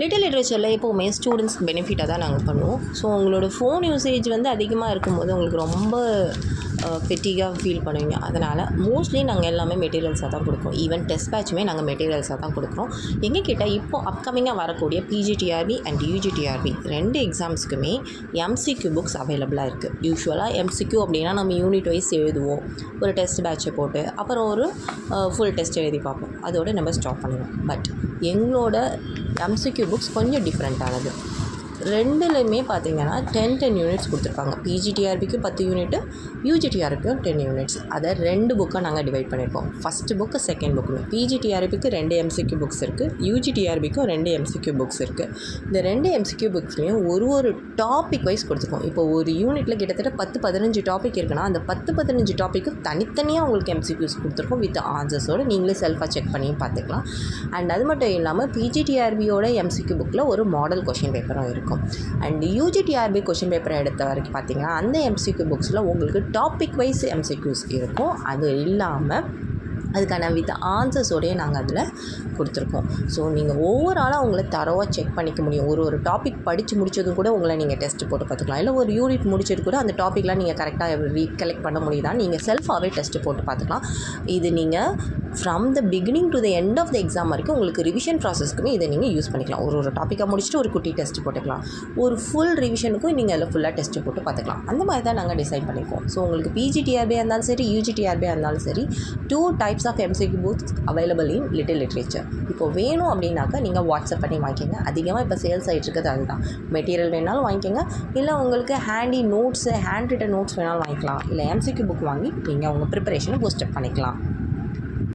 Little லிட்ரேச்சரில் எப்போவுமே ஸ்டூடெண்ட்ஸ்க்கு பெனிஃபிட்டாக தான் நாங்கள் பண்ணுவோம். ஸோ உங்களோட ஃபோன் யூசேஜ் வந்து அதிகமாக இருக்கும்போது உங்களுக்கு ரொம்ப ஃபெட்டிகாக ஃபீல் பண்ணுவீங்க. அதனால் மோஸ்ட்லி நாங்கள் எல்லாமே மெட்டீரியல்ஸாக தான் கொடுக்குறோம். ஈவன் டெஸ்ட் பேட்சுமே நாங்கள் மெட்டீரியல்ஸாக தான் கொடுக்குறோம். எங்ககிட்ட இப்போ அப்கமிங்காக வரக்கூடிய பிஜிடிஆர்பி அண்ட் யூஜிடிஆர்பி 2 எக்ஸாம்ஸுக்குமே எம்சிக்யூ புக்ஸ் அவைலபிளாக இருக்குது. யூஸ்வலாக எம்சிக்யூ அப்படின்னா நம்ம யூனிட் வைஸ் எழுதுவோம், ஒரு டெஸ்ட் பேட்சை போட்டு அப்புறம் ஒரு ஃபுல் டெஸ்ட் எழுதி பார்ப்போம், அதோடு நம்ம ஸ்டாப் பண்ணுவோம். பட் எங்களோட எம்சிக்யூ புக்ஸ் கொஞ்சம் டிஃப்ரெண்ட்டானது. 2லையுமே பார்த்தீங்கன்னா 10 யூனிட்ஸ் கொடுத்துருப்பாங்க. பிஜிடிஆர்பிக்கு 10 யூனிட்டு, யூஜிடிஆர்பிக்கும் 10 யூனிட்ஸ். அதை 2 புக்காக நாங்கள் டிவைட் பண்ணியிருக்கோம். ஃபஸ்ட்டு புக்கு, செகண்ட் புக்குன்னு. பிஜிடிஆர்பிக்கு 2 எம்சிக்யூ புக்ஸ் இருக்குது, யூஜிடிஆர்பிக்கும் 2 எம்சிக்யூ புக்ஸ் இருக்குது. இந்த 2 எம்சிக்யூ புக்ஸ்லேயும் ஒரு டாபிக் வைஸ் கொடுத்துருக்கோம். இப்போ ஒரு யூனிட்டில் கிட்டத்தட்ட 10-15 டாபிக் இருக்குன்னா அந்த 10-15 டாப்பிக்கும் தனித்தனியாக உங்களுக்கு எம்சிக்யூஸ் கொடுத்துருக்கோம் வித் ஆன்சர்ஸோடு. நீங்களே செல்ஃபாக செக் பண்ணியும் பார்த்துக்கலாம். அண்ட் அது மட்டும் இல்லாமல் பிஜிடிஆர்பியோட எம்சிக்யூ புக்கில் ஒரு மாடல் கொஷின் பேப்பரும் இருக்கும். அண்ட் யூஜிடிஆர்பி கொஷின் பேப்பரை எடுத்த வரைக்கும் பார்த்தீங்கன்னா அந்த எம்சிக்யூ புக்ஸில் உங்களுக்கு டாபிக் வைஸ் எம்சிக்யூஸ் இருக்கும். அது இல்லாமல் அதுக்கான வித் ஆன்சர்ஸோடையே நாங்கள் அதில் கொடுத்துருக்கோம். ஸோ நீங்கள் ஓவராலாக உங்களை தரோவாக செக் பண்ணிக்க முடியும். ஒரு டாபிக் படித்து முடித்ததும் கூட உங்களை நீங்கள் டெஸ்ட் போட்டு பார்த்துக்கலாம். இல்லை ஒரு யூனிட் முடிச்சது கூட அந்த டாப்பிக்லாம் நீங்கள் கரெக்டாக ரீகலெக்ட் பண்ண முடியுதா நீங்கள் செல்ஃபாகவே டெஸ்ட்டு போட்டு பார்த்துக்கலாம். இது நீங்கள் from the beginning to the end of the exam வரைக்கும் உங்களுக்கு ரிவிஷன் ப்ராசஸ்க்குமே இதை நீங்கள் யூஸ் பண்ணிக்கலாம். ஒரு டாப்பிக்காக முடிச்சுட்டு ஒரு குட்டி டெஸ்ட் போட்டுக்கலாம். ஒரு ஃபுல் ரிவிஷனுக்கும் நீங்கள் அதில் ஃபுல்லாக டெஸ்ட்டு போட்டு பார்த்துக்கலாம். அந்த மாதிரி தான் நாங்கள் டிசைட் பண்ணியிருக்கோம். ஸோ உங்களுக்கு பிஜிடிஆர்பியாக இருந்தாலும் சரி, யூஜிடிஆர்பியாக இருந்தாலும் சரி, 2 types of MCQ books available in little literature. இப்போ வேணும் அப்படின்னாக்கா நீங்கள் வாட்ஸ்அப் பண்ணி வாங்கிக்கோங்க. அதிகமாக இப்போ சேல்ஸ் ஆகிட்டு இருக்கிறது அதுதான். மெட்டீரியல் வேணாலும் வாங்கிக்கோங்க, இல்லை உங்களுக்கு handy notes, hand return notes வேணாலும் வாங்கிக்கலாம். இல்லை எம்சிக்யூ புக் வாங்கி நீங்கள் உங்கள் ப்ரிப்பரேஷனை பூஸ்டப் பண்ணிக்கலாம்.